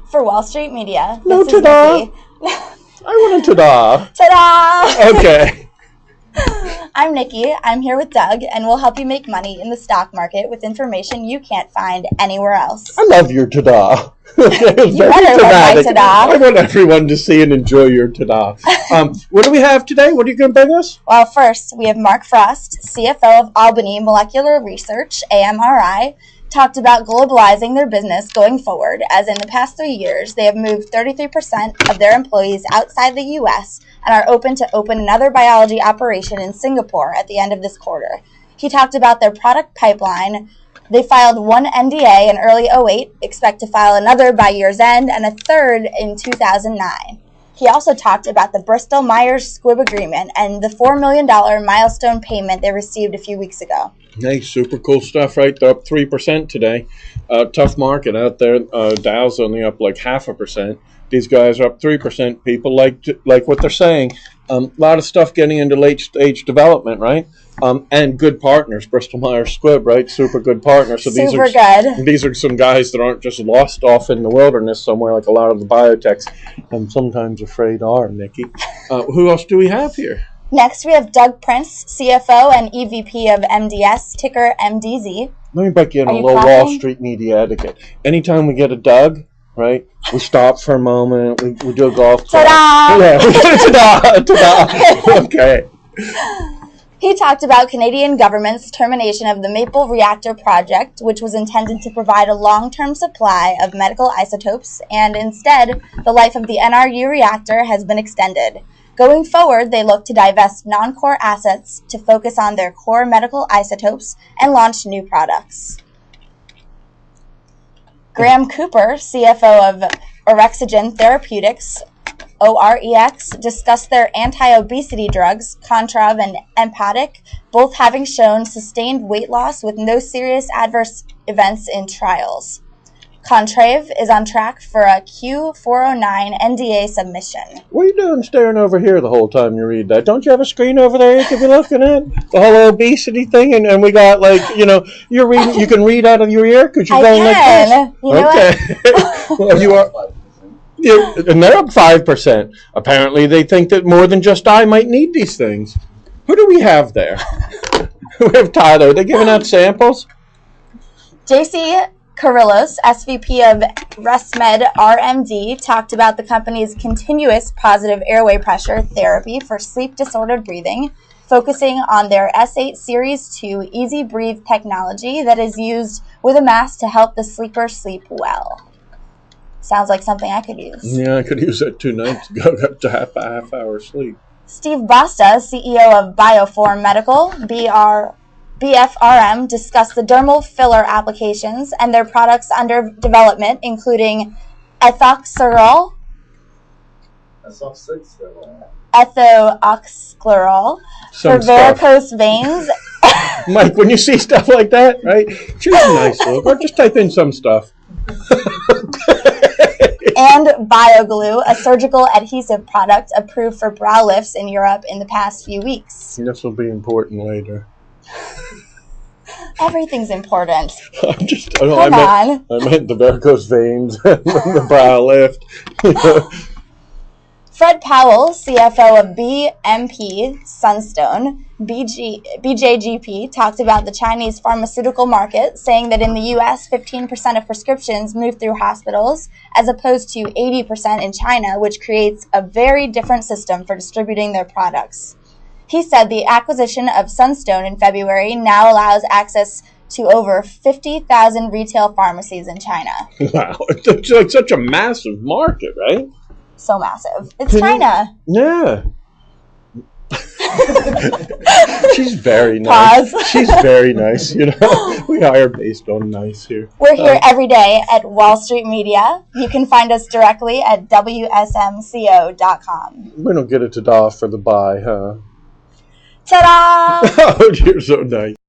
For Wall Street Media, No this is ta-da. Nikki. I want a ta-da. Ta-da! Okay. I'm Nikki. I'm here with Doug, and we'll help you make money in the stock market with information you can't find anywhere else. I love your ta-da. Okay, You better love my ta-da. I want everyone to see and enjoy your ta-da. What do we have today? What are you going to bring us? Well, first, we have Mark Frost, CFO of Albany Molecular Research, AMRI, talked about globalizing their business going forward, as in the past 3 years, they have moved 33% of their employees outside the U.S. and are open to open another biology operation in Singapore at the end of this quarter. He talked about their product pipeline. They filed one NDA in early 2008, expect to file another by year's end, and a third in 2009. He also talked about the Bristol-Myers Squibb agreement and the $4 million milestone payment they received a few weeks ago. Hey, super cool stuff, right? They're up 3% today. Tough market out there. Dow's only up like 0.5%. These guys are up 3%. People like what they're saying. A lot of stuff getting into late stage development, right? And good partners. Bristol-Myers Squibb, right? Super good partners. So these are some guys that aren't just lost off in the wilderness somewhere like a lot of the biotechs. I'm sometimes afraid are, Nikki. Who else do we have here? Next, we have Doug Prince, CFO and EVP of MDS, ticker MDZ. Let me break you in a little Wall Street media etiquette. Anytime we get a Doug, right, we stop for a moment, we do a golf clap. Ta-da! Yeah, we get a ta-da, ta-da. Okay. He talked about Canadian government's termination of the Maple Reactor project, which was intended to provide a long-term supply of medical isotopes, and instead, the life of the NRU reactor has been extended. Going forward, they look to divest non-core assets to focus on their core medical isotopes and launch new products. Graham Cooper, CFO of Orexogen Therapeutics, OREX, discussed their anti-obesity drugs, Contrav and Empadic, both having shown sustained weight loss with no serious adverse events in trials. Contrave is on track for a Q409 NDA submission. What are you doing staring over here the whole time you read that? Don't you have a screen over there you could be looking at? The whole obesity thing? And we got you're reading, you can read out of your ear because you're going like this. You know what? Well, you are. And they're up 5%. Apparently they think that more than just I might need these things. Who do we have there? We have Tyler. Are they giving out samples? JC Carrillos, SVP of ResMed RMD, talked about the company's continuous positive airway pressure therapy for sleep-disordered breathing, focusing on their S8 Series 2 Easy Breathe technology that is used with a mask to help the sleeper sleep well. Sounds like something I could use. Yeah, I could use that 2 nights ago. Got to half hour sleep. Steve Basta, CEO of Bioform Medical, BFRM, discussed the dermal filler applications and their products under development, including ethoxysterol, for varicose veins. Mike, when you see stuff like that, right, choose a nice look, or just type in some stuff. And BioGlue, a surgical adhesive product approved for brow lifts in Europe in the past few weeks. This will be important later. Everything's important. I meant the varicose veins and the brow lift. Fred Powell, CFO of BMP Sunstone, BJGP, talked about the Chinese pharmaceutical market, saying that in the U.S., 15% of prescriptions move through hospitals, as opposed to 80% in China, which creates a very different system for distributing their products. He said the acquisition of Sunstone in February now allows access to over 50,000 retail pharmacies in China. Wow, it's like such a massive market, right? So massive. It's China. Yeah. She's very nice. Pause. She's very nice. We hire based on nice here. We're here every day at Wall Street Media. You can find us directly at WSMCO.com. We don't get a ta-da for the buy, huh? Ta-da! Oh, you're so nice.